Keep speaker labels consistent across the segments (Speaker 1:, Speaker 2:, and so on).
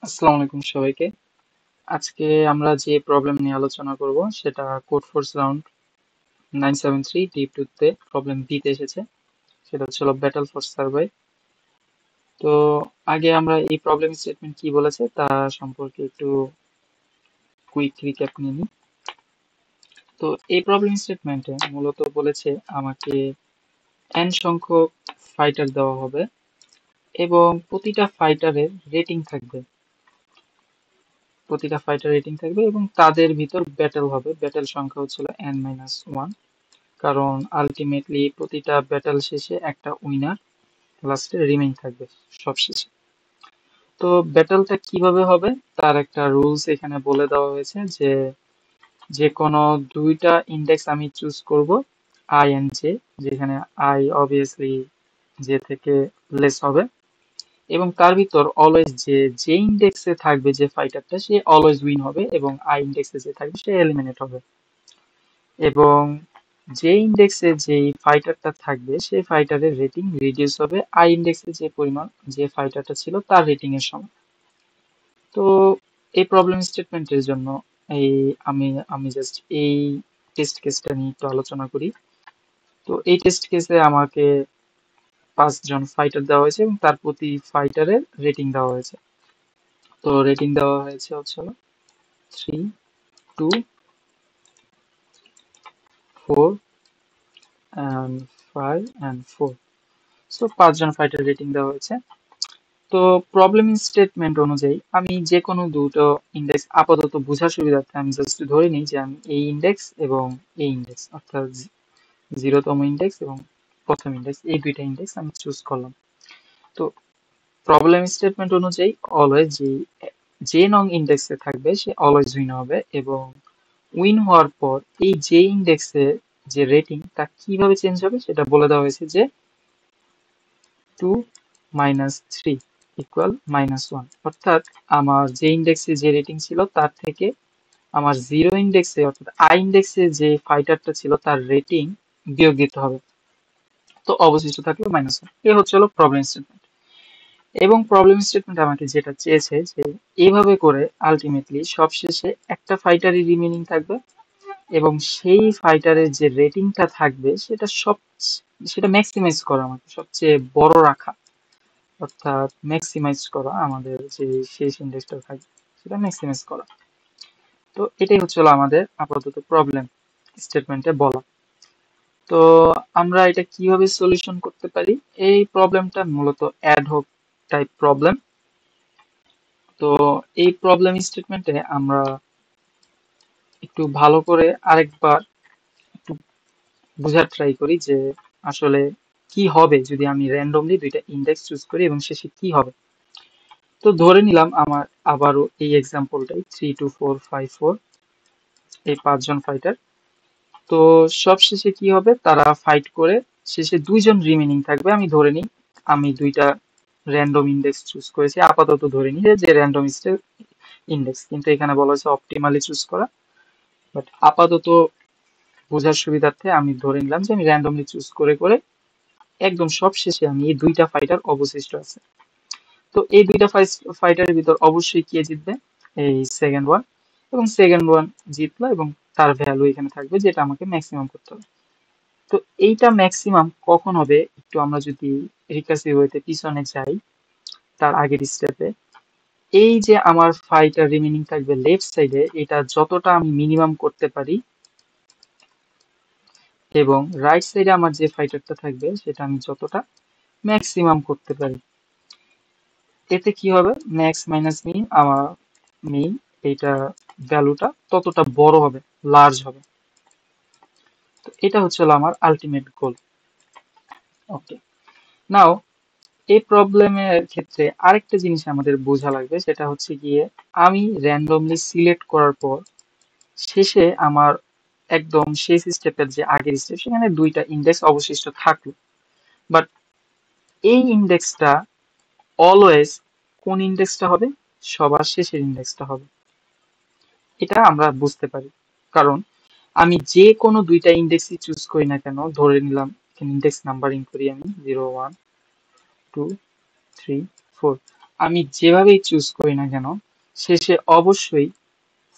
Speaker 1: আসসালামু আলাইকুম সবাইকে। আজকে আমরা যে প্রবলেম নিয়ে আলোচনা করব সেটা কোড ফোর্স রাউন্ড 973 ডিপ টুতে প্রবলেম বি তে এসেছে। সেটা হচ্ছে ব্যাটল ফর সার্ভাইভ। তো আগে আমরা এই প্রবলেম স্টেটমেন্ট কি বলেছে তা সম্পর্কে একটু কুইক রিক্যাপ নিয়ে নিই। তো এই প্রবলেম স্টেটমেন্টে মূলত বলেছে আমাকে n সংখ্যক ফাইটার দেওয়া হবে এবং প্রতিটা ফাইটার রেটিং থাকবে এবং তাদের ভিতর ব্যাটেল হবে। ব্যাটেল সংখ্যা হচ্ছিল n-1, কারণ আলটিমেটলি প্রতিটা ব্যাটেল শেষে একটা উইনার লাস্টে রিমেইন থাকবে সবশেষে। তো ব্যাটেলটা কিভাবে হবে তার একটা রুলস এখানে বলে দেওয়া হয়েছে যে যে কোনো দুইটা ইন্ডেক্স আমি চুজ করব, আই এন্ড জে, যেখানে আই অবভিয়াসলি জে থেকে লেস হবে, এবং তার ভিতর অলওয়েজ যে ইন্ডেক্সে থাকবে যে ফাইটারটা সে অলওয়েজ উইন হবে এবং আই ইন্ডেক্সে যে থাকবে সে এলিমিনেট হবে। এবং যে ইন্ডেক্সে যেই ফাইটারটা থাকবে সেই ফাইটারের রেটিং রিডিউস হবে আই ইন্ডেক্সে যে পরিমাণ যে ফাইটারটা ছিল তার রেটিং এর সমান। তো এই প্রবলেম স্টেটমেন্টের জন্য এই আমি আমি জাস্ট এই টেস্ট কেসটা নিয়ে একটু আলোচনা করি। তো এই টেস্ট কেসে আমাকে 5 জন ফাইটার দেওয়া হয়েছে এবং তার প্রতি ফাইটারের রেটিং দেওয়া হয়েছে। তো রেটিং দেওয়া হয়েছে হচ্ছে 3, 2, 4 and 5 and 4। সো 5 জন ফাইটার রেটিং দেওয়া হয়েছে। তো প্রবলেম স্টেটমেন্ট অনুযায়ী আমি যে কোনো দুটো ইন্ডেক্স আপাতত বোঝার সুবিধার্থে আমি জাস্ট ধরে নিই যে আমি এই ইন্ডেক্স এবং এই ইন্ডেক্স অর্থাৎ 0তম ইন্ডেক্স এবং প্রথম ইন্ডেক্স এই দুইটা ইন্ডেক্স আমি চুজ করলাম। তো প্রবলেম স্টেটমেন্ট অনুযায়ী অলওয়েজ যে নং ইন্ডেক্সে থাকবে সে অলওয়েজ উইন হবে এবং উইন হওয়ার পর এই যে ইন্ডেক্সে যে রেটিং তা কিভাবে চেঞ্জ হবে সেটা বলে দেওয়া হয়েছে যে 2 - 3 ইকুয়াল -1, অর্থাৎ আমার যে ইন্ডেক্সে যে রেটিং ছিল তার থেকে আমার জিরো ইন্ডেক্সে অর্থাৎ আই ইন্ডেক্সে যে ফাইটারটা ছিল তার রেটিং বিয়োগ দিতে হবে। তো অবশিষ্ট থাকলো -1। এ হচ্ছে প্রবলেম স্টেটমেন্ট। এবং প্রবলেম স্টেটমেন্ট আমাকে যেটা চেয়েছে যে এইভাবে করে আলটিমেটলি সবশেষে একটা ফাইটারই রিমেনিং থাকবে এবং সেই ফাইটারের যে রেটিংটা থাকবে সেটা ম্যাক্সিমাইজ করা, আমাকে সবচেয়ে বড় রাখা, অর্থাৎ ম্যাক্সিমাইজ করা আমাদের যে শেষ ইন্ডেক্সটা থাকবে সেটা ম্যাক্সিমাইজ করা। তো এটাই হচ্ছিল আমাদের আপাতত প্রবলেম স্টেটমেন্টে বলা। তো আমরা এটা কিভাবে সলিউশন করতে পারি? এই প্রবলেমটা মূলত অ্যাডহক টাইপ প্রবলেম। তো এই প্রবলেম স্টেটমেন্টে আমরা একটু ভালো করে আরেকবার একটু বোঝার ট্রাই করি যে আসলে কি হবে যদি আমি র্যান্ডমলি দুইটা ইন্ডেক্স চুজ করি এবং শেষে কি হবে। তো ধরে নিলাম আমার আবারও এই এক্সাম্পলটাই 3, 2, 4, 5, 4, এই 5 জন ফাইটার। তো সব শেষে কি হবে, তারা ফাইট করে শেষে 2 জন রিমেনিং থাকবে। আমি ধরে নিই আমি দুইটা র্যান্ডম ইন্ডেক্স চুজ করেছি, আপাতত ধরে নিই যে র্যান্ডম ইন্ডেক্স, কিন্তু এখানে বলা হয়েছে অপটিমালি চুজ করা। বাট আপাতত বোঝার সুবিধার্থে আমি ধরে নিলাম যে আমি র্যান্ডমলি চুজ করে করে একদম সব শেষে আমি এই দুইটা ফাইটার অবশিষ্ট আছে। তো এই দুইটা ফাইটারের ভিতর অবশ্যই কে জিতবে, এই সেকেন্ড ওয়ান, এবং সেকেন্ড ওয়ান জিতলো এবং তার ভ্যালু এখানে থাকবে যেটা আমাকে ম্যাক্সিমাম করতে হবে। তো এইটা ম্যাক্সিমাম কখন হবে, একটু আমরা যদি রিকার্সিভ ওয়েতে পিছনে যাই তার আগের স্টেপে, এই যে আমার ফাইটার রিমেনিং থাকবে লেফট সাইডে, এটা যতটা আমি মিনিমাম করতে পারি এবং রাইট সাইডে আমার যে ফাইটারটা থাকবে সেটা আমি যতটা ম্যাক্সিমাম করতে পারি, এতে কি হবে ম্যাক্স মাইনাস মিন, আমার মিন এইটা ভ্যালুটা ততটা বড় হবে, লার্জ হবে। তো এটা হচ্ছে আমার আলটিমেট গোল। ওকে, নাও এই প্রবলেমের ক্ষেত্রে আরেকটা জিনিস আমাদের বোঝা লাগবে, সেটা হচ্ছে গিয়ে আমি র্যান্ডমলি সিলেক্ট করার পর শেষে আমার একদম শেষ স্টেপের যে আগের স্টেপ সেখানে দুইটা ইন্ডেক্স অবশিষ্ট থাকলো, বাট এই ইন্ডেক্সটা অলওয়েজ কোন ইন্ডেক্সটা হবে, সবার শেষের ইন্ডেক্সটা হবে। এটা আমরা বুঝতে পারি কারণ আমি যে কোনো দুইটা ইন্ডেক্সই চুজ করি না কেন, ধরে নিলাম ইন্ডেক্স নাম্বারিং করি আমি 0, 1, 2, 3, 4, আমি যেভাবেই চুজ করি না কেন শেষে অবশ্যই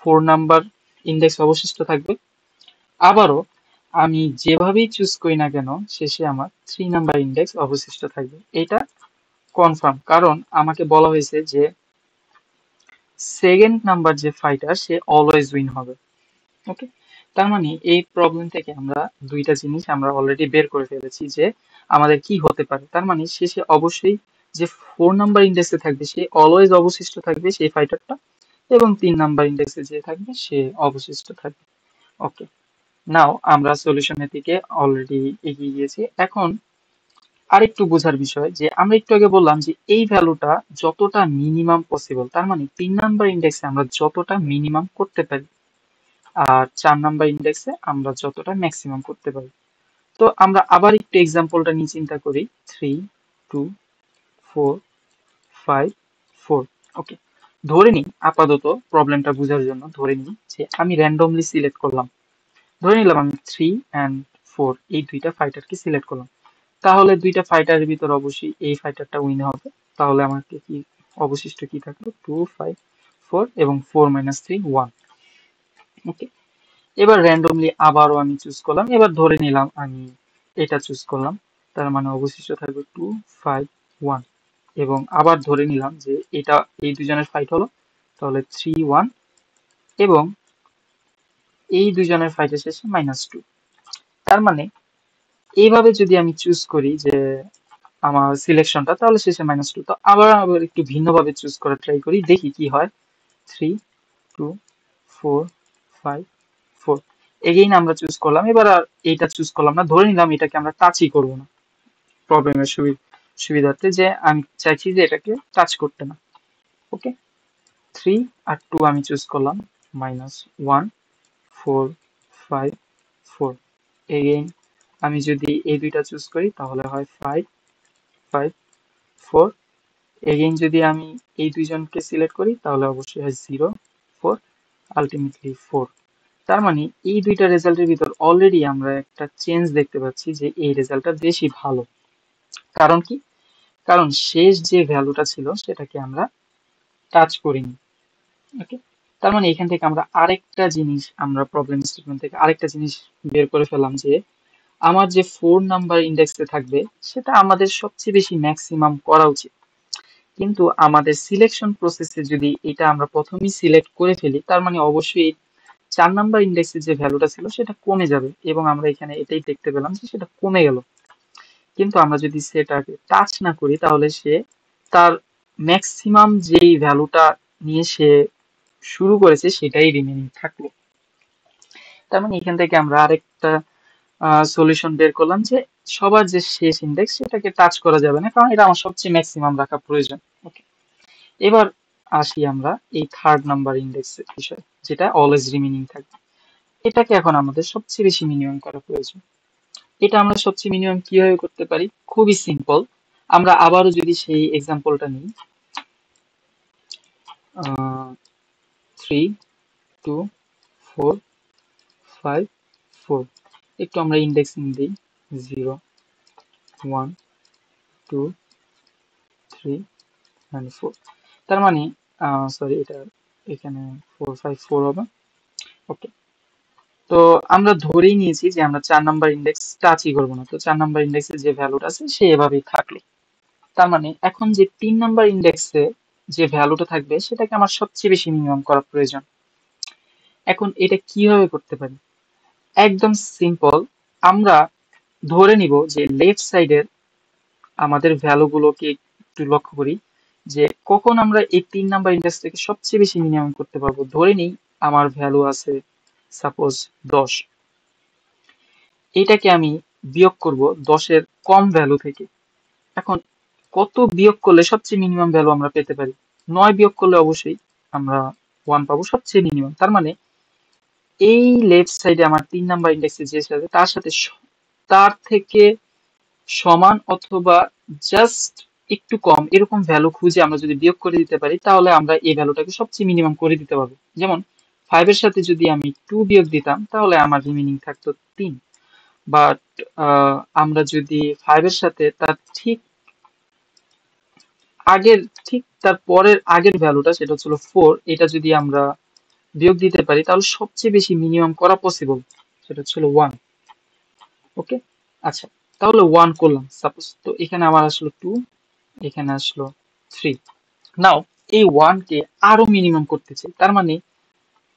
Speaker 1: 4 নাম্বার ইন্ডেক্স অবশিষ্ট থাকবে। আবারও আমি যেভাবেই চুজ করি না কেন শেষে আমার 3 নাম্বার ইন্ডেক্স অবশিষ্ট থাকবে। এটা কনফার্ম, কারণ আমাকে বলা হয়েছে যে সেকেন্ড নাম্বার যে ফাইটার সে অলওয়েজ উইন হবে। ওকে, তার মানে এই প্রবলেম থেকে আমরা দুইটা জিনিস আমরা অলরেডি বের করে ফেলেছি যে আমাদের কি হতে পারে। তার মানে শেষে অবশ্যই যে 4 নাম্বার ইন্ডেক্সে থাকবে সে অলওয়েজ অবশিষ্ট থাকবে সেই ফাইটারটা, এবং 3 নাম্বার ইন্ডেক্সে যে থাকবে সে অবশিষ্ট থাকবে। ওকে, নাও আমরা সলিউশনের দিকে অলরেডি এগিয়ে গিয়েছি। এখন আরেকটু বোঝার বিষয় যে আমরা একটু আগে বললাম যে এই ভ্যালুটা যতটা মিনিমাম পসিবল, তার মানে 3 নাম্বার ইন্ডেক্সে আমরা যতটা মিনিমাম করতে পারি আর 4 নাম্বার ইন্ডেক্সে আমরা যতটা ম্যাক্সিমাম করতে পারি। তো আমরা আবার একটু এক্সাম্পলটা নিয়ে চিন্তা করি। 3, 2, 4, 5, 4। ওকে, ধরে নিই আপাতত প্রবলেমটা বোঝার জন্য ধরে নিই যে আমি র্যান্ডমলি সিলেক্ট করলাম। ধরে নিলাম আমি 3 অ্যান্ড 4 এই দুইটা ফাইটারকে সিলেক্ট করলাম। তাহলে দুইটা ফাইটারের ভিতর অবশ্যই এই ফাইটারটা উইন হবে। তাহলে আমাকে কি অবশিষ্ট কি থাকলো? 2, 5, 4 এবং 4 - 3 1। ওকে, এবার র্যান্ডমলি আবারও আমি চুজ করলাম। এবার ধরে নিলাম আমি এটা চুজ করলাম, তার মানে অবশিষ্ট থাকবে 2, 5, 1। এবং আবার ধরে নিলাম যে এটা এই দুজনের ফাইট হলো, তাহলে 3, 1 এবং এই দুজনের ফাইটের শেষে -2। তার মানে এইভাবে যদি আমি চুজ করি যে আমার সিলেকশনটা, তাহলে শেষে -2। তো আবার একটু ভিন্নভাবে চুজ করার ট্রাই করি, দেখি কি হয়। 3, 2, 4, 5, 4 এগেইন আমরা চুজ করলাম। এবার আর এইটা চুজ করলাম না, ধরে নিলাম এটাকে আমরা টাচই করবো না প্রবলেমের সুবিধার্থে, যে আমি চাইছি যে এটাকে টাচ করতে না। ওকে, 3 আর 2 আমি চুজ করলাম, -1, 4, 5, 4। এগেইন আমি যদি এই দুইটা চুজ করি তাহলে হয় 5, 5, 4। এগেইন যদি আমি এই দুইজনকে সিলেক্ট করি তাহলে অবশ্যই হয় 0, 4, আলটিমেটলি 4। তার মানে এই দুইটা রেজাল্টের ভিতর অলরেডি আমরা একটা চেঞ্জ দেখতে পাচ্ছি যে এই রেজাল্টটা বেশি ভালো। কারণ কি? কারণ শেষ যে ভ্যালুটা ছিল সেটাকে আমরা টাচ করিনি। ওকে, তার মানে এখান থেকে আমরা আরেকটা জিনিস, আমরা প্রবলেম স্টেটমেন্ট থেকে আরেকটা জিনিস বের করে ফেললাম যে আমার যে 4 নাম্বার ইন্ডেক্সে থাকবে সেটা আমাদের সবচেয়ে বেশি ম্যাক্সিমাম করা উচিত। কিন্তু আমাদের সিলেকশন প্রসেসে যদি এটা আমরা প্রথমেই সিলেক্ট করে ফেলি, তার মানে অবশ্যই 4 নাম্বার ইন্ডেক্সে যে ভ্যালুটা ছিল সেটা কমে যাবে, এবং আমরা এখানে এটাই দেখতে পেলাম যে সেটা কমে গেল। কিন্তু আমরা যদি সেটাকে টাচ না করি তাহলে সে তার ম্যাক্সিমাম যেই ভ্যালুটা নিয়ে সে শুরু করেছে সেটাই রিমেইনিং থাকলো। তার মানে এখান থেকে আমরা আরেকটা সলিউশন বের করলাম যে সবার যে শেষ ইন্ডেক্স সেটাকে টাচ করা যাবে না, কারণ এটা আমার সবচেয়ে ম্যাক্সিমাম রাখা প্রয়োজন। ওকে, এবার আসি আমরা এই থার্ড নাম্বার ইন্ডেক্সের বিষয়, যেটা অলওয়েজ রিমেইনিং থাকবে। এটাকে এখন আমাদের সবচেয়ে বেশি মিনিমাম করা প্রয়োজন। এটা আমরা সবচেয়ে মিনিমাম কিভাবে করতে পারি? খুবই সিম্পল। আমরা আবারও যদি সেই এক্সাম্পলটা নিই, 3, 2, 4, 5, 4। একটু আমরা ইন্ডেক্সিং দিই, 0, 1, 2, 3 and 4। তার মানে সরি, এটা এখানে 4, 5, 4 হবে। ওকে, তো আমরা ধরেই নিয়েছি যে আমরা 4 নাম্বার ইন্ডেক্স টাচই করবো না। তো 4 নাম্বার ইন্ডেক্সে যে ভ্যালুটা আছে সে এভাবেই থাকলো। তার মানে এখন যে 3 নাম্বার ইন্ডেক্সে যে ভ্যালুটা থাকবে সেটাকে আমার সবচেয়ে বেশি মিনিমাম করা প্রয়োজন। এখন এটা কিভাবে করতে পারি? একদম সিম্পল। আমরা ধরে নিব যে লেফট সাইডের আমাদের ভ্যালুগুলোকে একটু লক্ষ্য করি যে কখন আমরা এই 3 নাম্বার ইন্ডেক্স থেকে সবচেয়ে বেশি মিনিমাম করতে পারবো। ধরে নিই আমার ভ্যালু আছে সাপোজ 10। এটাকে আমি বিয়োগ করব 10-এর কম ভ্যালু থেকে। এখন কত বিয়োগ করলে সবচেয়ে মিনিমাম ভ্যালু আমরা পেতে পারি? 9 বিয়োগ করলে অবশ্যই আমরা 1 পাবো, সবচেয়ে মিনিমাম। তার মানে এই লেফট সাইডে আমার 3 নাম্বার ইন্ডেক্সে যে সাথে তার সাথে তার থেকে সমান অথবা জাস্ট একটু কম এরকম ভ্যালু খুঁজে আমরা যদি বিয়োগ করে দিতে পারি তাহলে আমরা এই ভ্যালুটাকে সবচেয়ে মিনিমাম করে দিতে পারবো। যেমন 5 এর সাথে যদি আমি 2 বিয়োগ দিতাম তাহলে আমার রিমেইনিং থাকতো 3। বাট আমরা যদি 5 এর সাথে তার ঠিক আগের ঠিক তার পরের আগের ভ্যালুটা সেটা হচ্ছিল 4, এটা যদি আমরা বিয়োগ দিতে পারি তাহলে সবচেয়ে বেশি মিনিমাম করা পসিবল, সেটা হচ্ছিল 1। ওকে, আচ্ছা, তাহলে 1 করলাম সাপোজ, তো এখানে আমার আসলো 2, এখানে আসলো 3। নাও এই 1 কে আরো মিনিমাম করতে চাই, তার মানে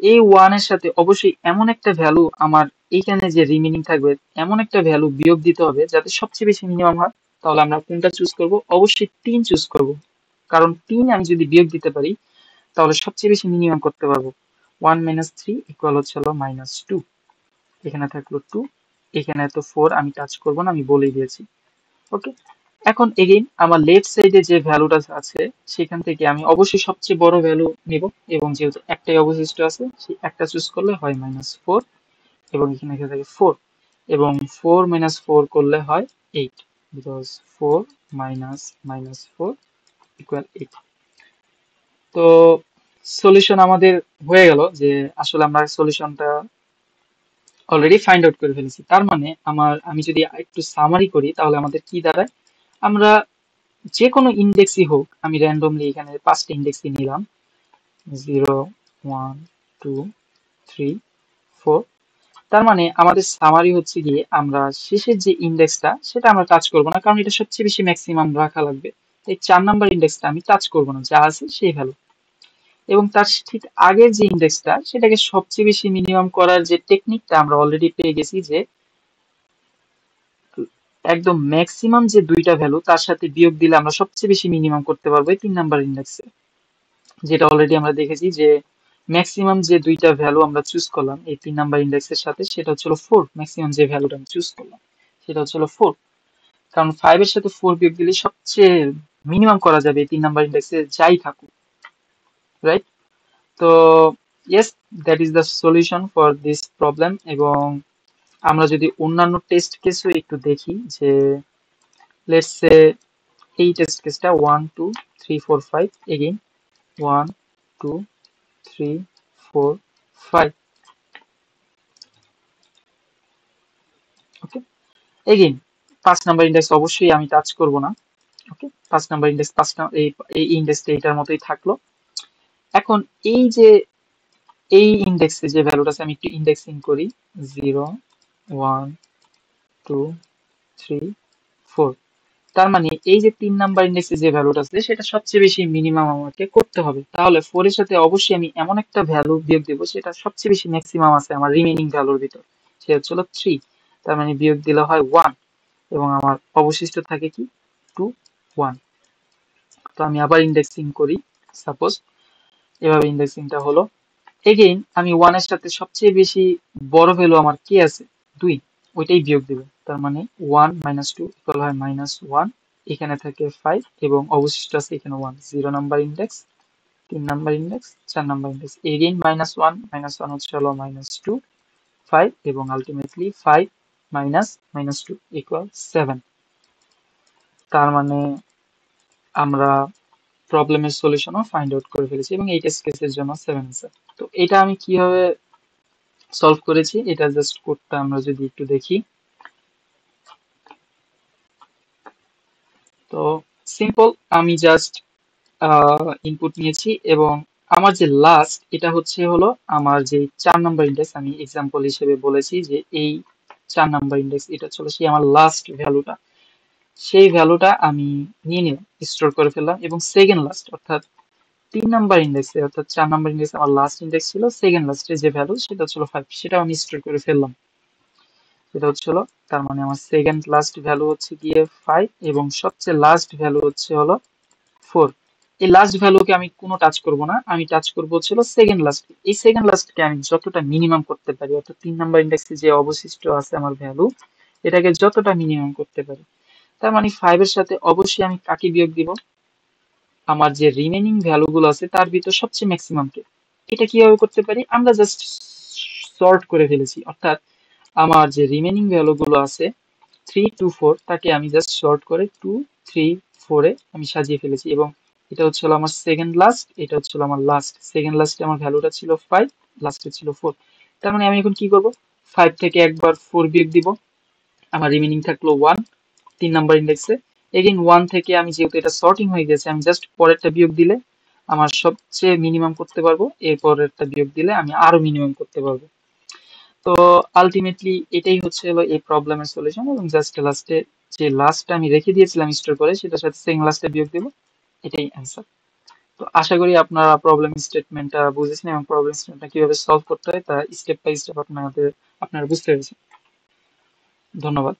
Speaker 1: এই 1 এর সাথে অবশ্যই এমন একটা ভ্যালু আমার এইখানে যে রিমেইনিং থাকবে এমন একটা ভ্যালু বিয়োগ দিতে হবে যাতে সবচেয়ে বেশি মিনিমাম হয়। তাহলে আমরা কোনটা চুজ করব? অবশ্যই 3 চুজ করব, কারণ 3 আমি যদি বিয়োগ দিতে পারি তাহলে সবচেয়ে বেশি মিনিমাম করতে পারবো। 1 মাইনাস 3 ইকুয়াল হচ্ছে হলো -2। এখানে থাকলো 2, এখানে তো 4 আমি টাচ করব না, আমি বলেই দিয়েছি। ওকে, এখন এগেইন আমার লেফট সাইডে যে ভ্যালুটা আছে সেখান থেকে আমি অবশ্যই সবচেয়ে বড় ভ্যালু নিব, এবং যেহেতু একটাই অবশিষ্ট আছে সেই একটা চুজ করলে হয় -4, এবং এখানে থাকে 4, এবং 4 মাইনাস 4 করলে হয় 8, বিকজ 4 মাইনাস -4 ইকুয়াল 8। তো সলিউশন আমাদের হয়ে গেল, যে আসলে আমরা সলিউশনটা অলরেডি ফাইন্ড আউট করে ফেলেছি। তার মানে আমি যদি একটু সামারি করি তাহলে আমাদের কি দাঁড়ায়, আমরা যে কোনো ইন্ডেক্সই হোক, আমি র্যান্ডমলি এখানে 5টা ইন্ডেক্সই নিলাম, 0, 1, 2, 3, 4। তার মানে আমাদের সামারি হচ্ছে গিয়ে আমরা শেষের যে ইন্ডেক্সটা সেটা আমরা টাচ করব না, কারণ এটা সবচেয়ে বেশি ম্যাক্সিমাম রাখা লাগবে। এই 4 নাম্বার ইন্ডেক্সটা আমি টাচ করব না, যা আছে সেই ভ্যালু। এবং তার ঠিক আগের যে ইন্ডেক্সটা সেটাকে সবচেয়ে বেশি মিনিমাম করার যে টেকনিকটা আমরা অলরেডি পেয়ে গেছি, যে একদম ম্যাক্সিমাম যে দুইটা ভ্যালু তার সাথে বিয়োগ দিলে আমরা সবচেয়ে বেশি মিনিমাম করতে পারবো এই 3 নাম্বার ইন্ডেক্সে। যেটা অলরেডি আমরা দেখেছি যে ম্যাক্সিমাম যে দুইটা ভ্যালু আমরা চুজ করলাম এই 3 নাম্বার ইন্ডেক্সের সাথে, সেটা হচ্ছিল 4। ম্যাক্সিমাম যে ভ্যালুটা আমি চুজ করলাম সেটা হচ্ছিল 4, কারণ 5 এর সাথে 4 বিয়োগ দিলে সবচেয়ে মিনিমাম করা যাবে এই 3 নাম্বার ইন্ডেক্সে যাই থাকুক, রাইট? তো yes, that is the solution for this problem. এবং আমরা যদি অন্যান্য টেস্ট কেসও একটু দেখি, যে লেটস সে এই টেস্ট কেসটা 1 2 3 4 5, এগেইন 1 2 3 4 5। ওকে, এগেইন 5 নাম্বার ইন্ডেক্স অবশ্যই আমি টাচ করব না। ওকে, 5 নাম্বার ইন্ডেক্স 5টা এই ইন্ডেক্সটা এটার মতোই থাকলো। এখন এই যে এই ইন্ডেক্সে যে ভ্যালুটা আছে আমি একটু ইন্ডেক্সিং করি, 0 1 2 3 4। তার মানে এই যে 3 নাম্বার ইন্ডেক্সে যে ভ্যালুটা আছে সেটা সবচেয়ে বেশি মিনিমাম আমাকে করতে হবে। তাহলে 4 এর সাথে অবশ্যই আমি এমন একটা ভ্যালু বিয়োগ দেবো সেটা সবচেয়ে বেশি ম্যাক্সিমাম আছে আমার রিমেইনিং ভ্যালুর ভিতর, সেটা হচ্ছে 3। তার মানে বিয়োগ দিলে হয় 1, এবং আমার অবশিষ্ট থাকে কি 2 1। তো আমি আবার ইন্ডেক্সিং করি, সাপোজ এভাবে ইন্ডেক্সিংটা হলো। এগেইন আমি 1 এর সাথে সবচেয়ে বেশি বড় ভ্যালু আমার কি আছে, 2, ওইটাই বিয়োগ দেব। তার মানে 1 -2 ইকুয়াল হয় -1, এখানে থাকে 5, এবং অবশিষ্ট আছে এখানে 1। 0 number index, 3 number index, 4 number index, again -1 হচ্ছে হলো -2 5, এবং আলটিমেটলি 5 -2 ইকুয়াল 7। তার মানে আমরা প্রবলেমের সলিউশনও ফাইন্ড আউট করে ফেলেছি, এবং এই টেস্ট কেসের জন্য 7 আছে। তো এটা আমি কিভাবে সলভ করেছি, এটা জাস্ট কোডটা আমরা যদি একটু দেখি। তো সিম্পল, আমি জাস্ট ইনপুট নিয়েছি, এবং আমার যে লাস্ট এটা হচ্ছে হলো আমার যে 4 নাম্বার ইন্ডেক্স, আমি এক্সাম্পল হিসেবে বলেছি যে এই 4 নাম্বার ইন্ডেক্স এটা হচ্ছে সেই আমার লাস্ট ভ্যালুটা, সেই ভ্যালুটা আমি নিয়ে নিলাম, স্টোর করে ফেললাম, এবং সেকেন্ড লাস্ট অর্থাৎ 3 নাম্বার ইন্ডেক্সে অর্থাৎ 4 নাম্বার ইন্ডেক্সে আমার লাস্ট ইন্ডেক্স ছিল, সেকেন্ড লাস্টে যে ভ্যালু সেটা হচ্ছিল 5, সেটাও আমি স্টোর করে ফেললাম, সেটা হচ্ছিল। তার মানে আমার সেকেন্ড লাস্ট ভ্যালু হচ্ছে গিয়ে 5, এবং সবচেয়ে লাস্ট ভ্যালু হচ্ছে হলো 4। এই লাস্ট ভ্যালুকে আমি কোনো টাচ করব না, আমি টাচ করব হচ্ছিল সেকেন্ড লাস্ট। এই সেকেন্ড লাস্টকে আমি যতটা মিনিমাম করতে পারি, অর্থাৎ 3 নাম্বার ইন্ডেক্সে যে অবশিষ্ট আছে আমার ভ্যালু, এটাকে যতটা মিনিমাম করতে পারি। তার মানে 5 এর সাথে অবশ্যই আমি কাকে বিয়োগ দিব, আমার যে রিমেনিং ভ্যালুগুলো আছে তার ভিতর সবচেয়ে ম্যাক্সিমামকে। এটা কিভাবে করতে পারি, আমরা জাস্ট সর্ট করে ফেলেছি, অর্থাৎ আমার যে রিমেনিং ভ্যালুগুলো আছে 3 2 4, তাকে আমি জাস্ট শর্ট করে 2 3 4 এ আমি সাজিয়ে ফেলেছি, এবং এটা হচ্ছে হলো আমার সেকেন্ড লাস্ট, এটা হচ্ছে হলো আমার লাস্ট। সেকেন্ড লাস্টে আমার ভ্যালুটা ছিল 5, লাস্টে ছিল 4। তার মানে আমি এখন কি করব, 5 থেকে একবার 4 বিয়োগ দিব, আমার রিমেনিং থাকলো 1 3 নাম্বার ইন্ডেক্সে, এগেইন 1 থেকে আমি যেহেতু এটা সর্টিং হয়ে গেছে, আমি জাস্ট পরেরটা বিয়োগ দিলে আমার সবচেয়ে মিনিমাম করতে পারবো, এর পরেরটা বিয়োগ দিলে আমি আরো মিনিমাম করতে পারবো। তো আলটিমেটলি এটাই হচ্ছে হলো এই প্রবলেমের সলিউশন, এবং জাস্ট লাস্টে যে লাস্টটা আমি রেখে দিয়েছিলাম স্টোর করে সেটার সাথে সেকেন্ড লাস্টে বিয়োগ দেবো, এটাই অ্যান্সার। তো আশা করি আপনারা প্রবলেম স্টেটমেন্টটা বুঝেছেন এবং প্রবলেম স্টেটমেন্টটা কিভাবে সলভ করতে হয় তা স্টেপ বাই স্টেপ আপনারা বুঝতে পেরেছেন। ধন্যবাদ।